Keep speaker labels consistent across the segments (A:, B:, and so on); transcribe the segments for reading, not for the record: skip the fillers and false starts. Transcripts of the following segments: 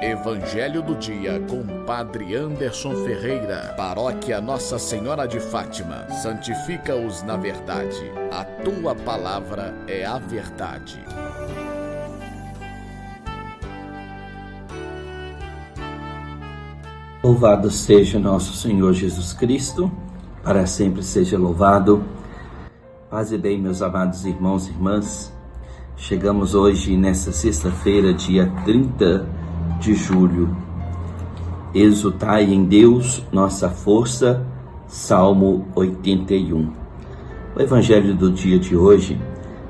A: Evangelho do Dia com Padre Anderson Ferreira. Paróquia Nossa Senhora de Fátima. Santifica-os na verdade. A tua palavra é a verdade.
B: Louvado seja nosso Senhor Jesus Cristo, para sempre seja louvado. Paz e bem, meus amados irmãos e irmãs. Chegamos hoje, nesta sexta-feira, dia 30 de julho. Exultai em Deus, nossa força, Salmo 81. O Evangelho do dia de hoje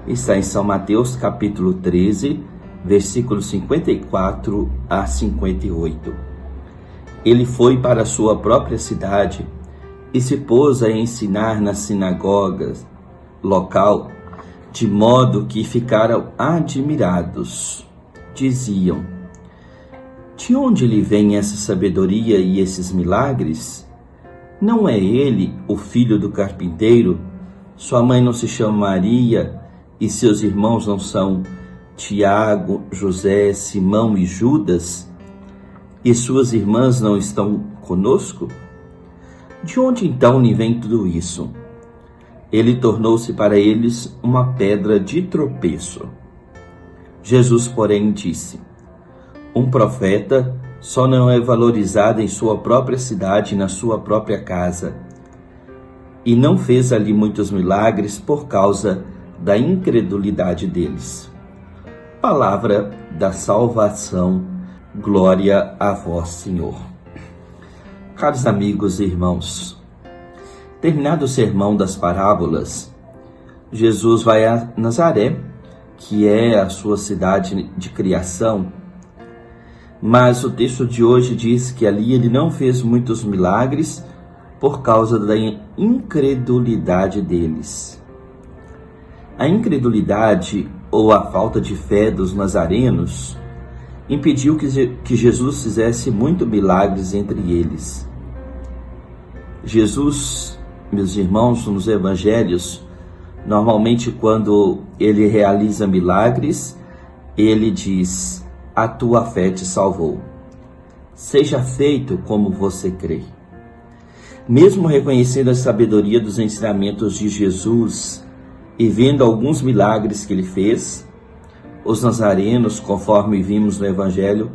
B: está em São Mateus, capítulo 13, versículos 54 a 58. Ele foi para a sua própria cidade e se pôs a ensinar nas sinagogas local, de modo que ficaram admirados. Diziam: de onde lhe vem essa sabedoria e esses milagres? Não é ele o filho do carpinteiro? Sua mãe não se chama Maria e seus irmãos não são Tiago, José, Simão e Judas? E suas irmãs não estão conosco? De onde então lhe vem tudo isso? Ele tornou-se para eles uma pedra de tropeço. Jesus, porém, disse: um profeta só não é valorizado em sua própria cidade e na sua própria casa. E não fez ali muitos milagres por causa da incredulidade deles. Palavra da salvação. Glória a vós, Senhor. Caros amigos e irmãos, terminado o sermão das parábolas, Jesus vai a Nazaré, que é a sua cidade de criação, mas o texto de hoje diz que ali ele não fez muitos milagres por causa da incredulidade deles. A incredulidade ou a falta de fé dos nazarenos impediu que Jesus fizesse muitos milagres entre eles. Jesus, meus irmãos, nos evangelhos, normalmente quando ele realiza milagres, ele diz: a tua fé te salvou. Seja feito como você crê. Mesmo reconhecendo a sabedoria dos ensinamentos de Jesus e vendo alguns milagres que ele fez, os nazarenos, conforme vimos no evangelho,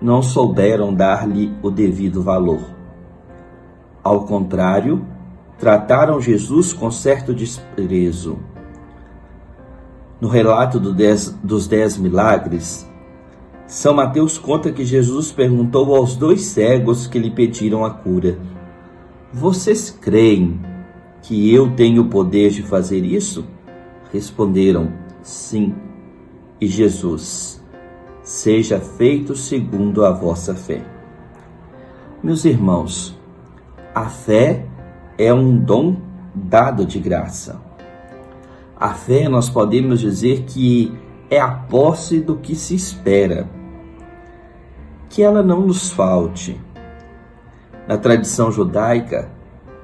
B: não souberam dar-lhe o devido valor. Ao contrário, trataram Jesus com certo desprezo. No relato dos 10 milagres, São Mateus conta que Jesus perguntou aos 2 cegos que lhe pediram a cura: vocês creem que eu tenho o poder de fazer isso? Responderam: sim. E Jesus: seja feito segundo a vossa fé. Meus irmãos, a fé é um dom dado de graça. A fé, nós podemos dizer que é a posse do que se espera, que ela não nos falte. Na tradição judaica,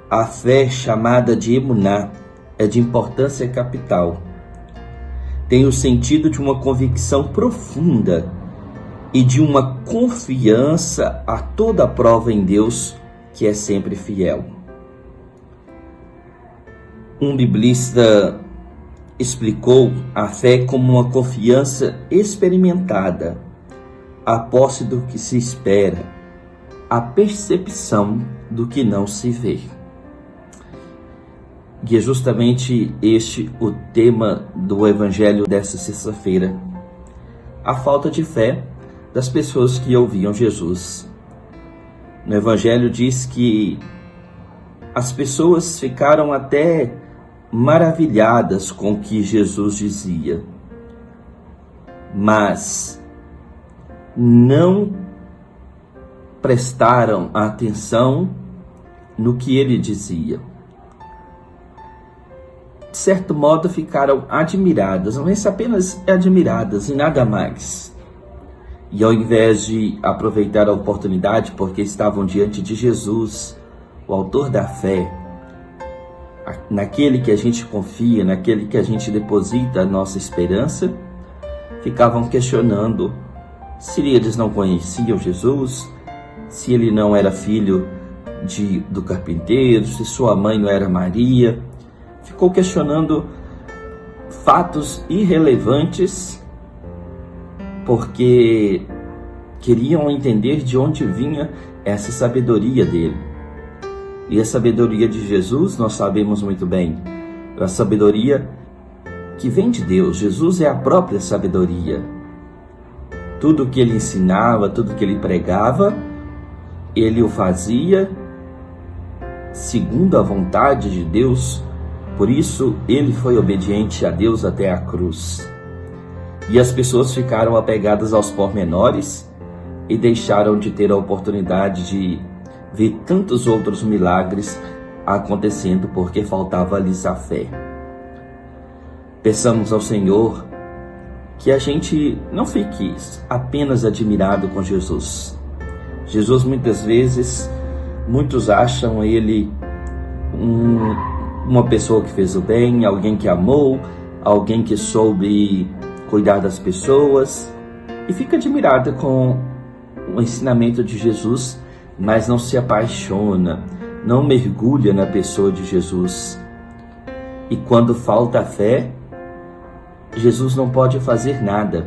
B: a fé chamada de emuná é de importância capital. Tem o sentido de uma convicção profunda e de uma confiança a toda a prova em Deus, que é sempre fiel. Um biblista explicou a fé como uma confiança experimentada, a posse do que se espera, a percepção do que não se vê. E é justamente este o tema do Evangelho desta sexta-feira: a falta de fé das pessoas que ouviam Jesus. No Evangelho diz que as pessoas ficaram até maravilhadas com o que Jesus dizia, mas não prestaram atenção no que ele dizia. De certo modo, ficaram admiradas, mas apenas admiradas e nada mais. E ao invés de aproveitar a oportunidade, porque estavam diante de Jesus, o autor da fé, naquele que a gente confia, naquele que a gente deposita a nossa esperança, ficavam questionando se eles não conheciam Jesus, se ele não era filho do carpinteiro, se sua mãe não era Maria. Ficou questionando fatos irrelevantes porque queriam entender de onde vinha essa sabedoria dele. E a sabedoria de Jesus, nós sabemos muito bem, é a sabedoria que vem de Deus. Jesus é a própria sabedoria. Tudo que ele ensinava, tudo que ele pregava, ele o fazia segundo a vontade de Deus. Por isso, ele foi obediente a Deus até a cruz. E as pessoas ficaram apegadas aos pormenores e deixaram de ter a oportunidade de ver tantos outros milagres acontecendo porque faltava-lhes a fé. Peçamos ao Senhor que a gente não fique apenas admirado com Jesus. Jesus, muitas vezes, muitos acham ele uma pessoa que fez o bem, alguém que amou, alguém que soube cuidar das pessoas, e fica admirado com o ensinamento de Jesus, mas não se apaixona, não mergulha na pessoa de Jesus. E quando falta a fé, Jesus não pode fazer nada,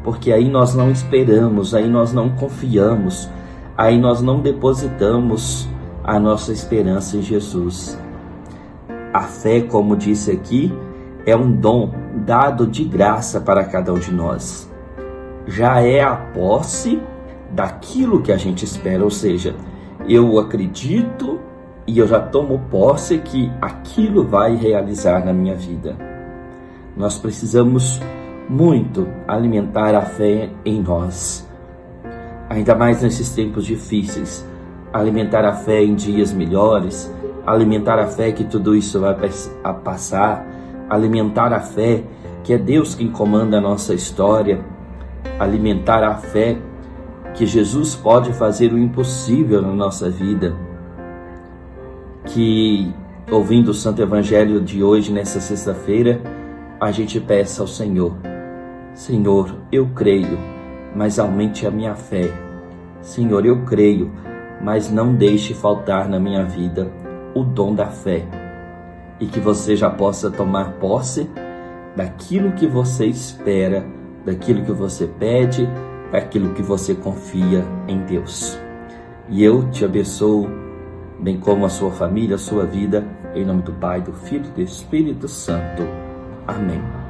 B: porque aí nós não esperamos, aí nós não confiamos, aí nós não depositamos a nossa esperança em Jesus. A fé, como disse aqui, é um dom dado de graça para cada um de nós. Já é a posse daquilo que a gente espera, ou seja, eu acredito e eu já tomo posse que aquilo vai realizar na minha vida. Nós precisamos muito alimentar a fé em nós, ainda mais nesses tempos difíceis, alimentar a fé em dias melhores, alimentar a fé que tudo isso vai passar, alimentar a fé que é Deus quem comanda a nossa história, alimentar a fé que Jesus pode fazer o impossível na nossa vida. Que, ouvindo o Santo Evangelho de hoje, nessa sexta-feira, a gente peça ao Senhor: Senhor, eu creio, mas aumente a minha fé. Senhor, eu creio, mas não deixe faltar na minha vida o dom da fé. E que você já possa tomar posse daquilo que você espera, daquilo que você pede, daquilo que você confia em Deus. E eu te abençoo, bem como a sua família, a sua vida, em nome do Pai, do Filho e do Espírito Santo. Amém.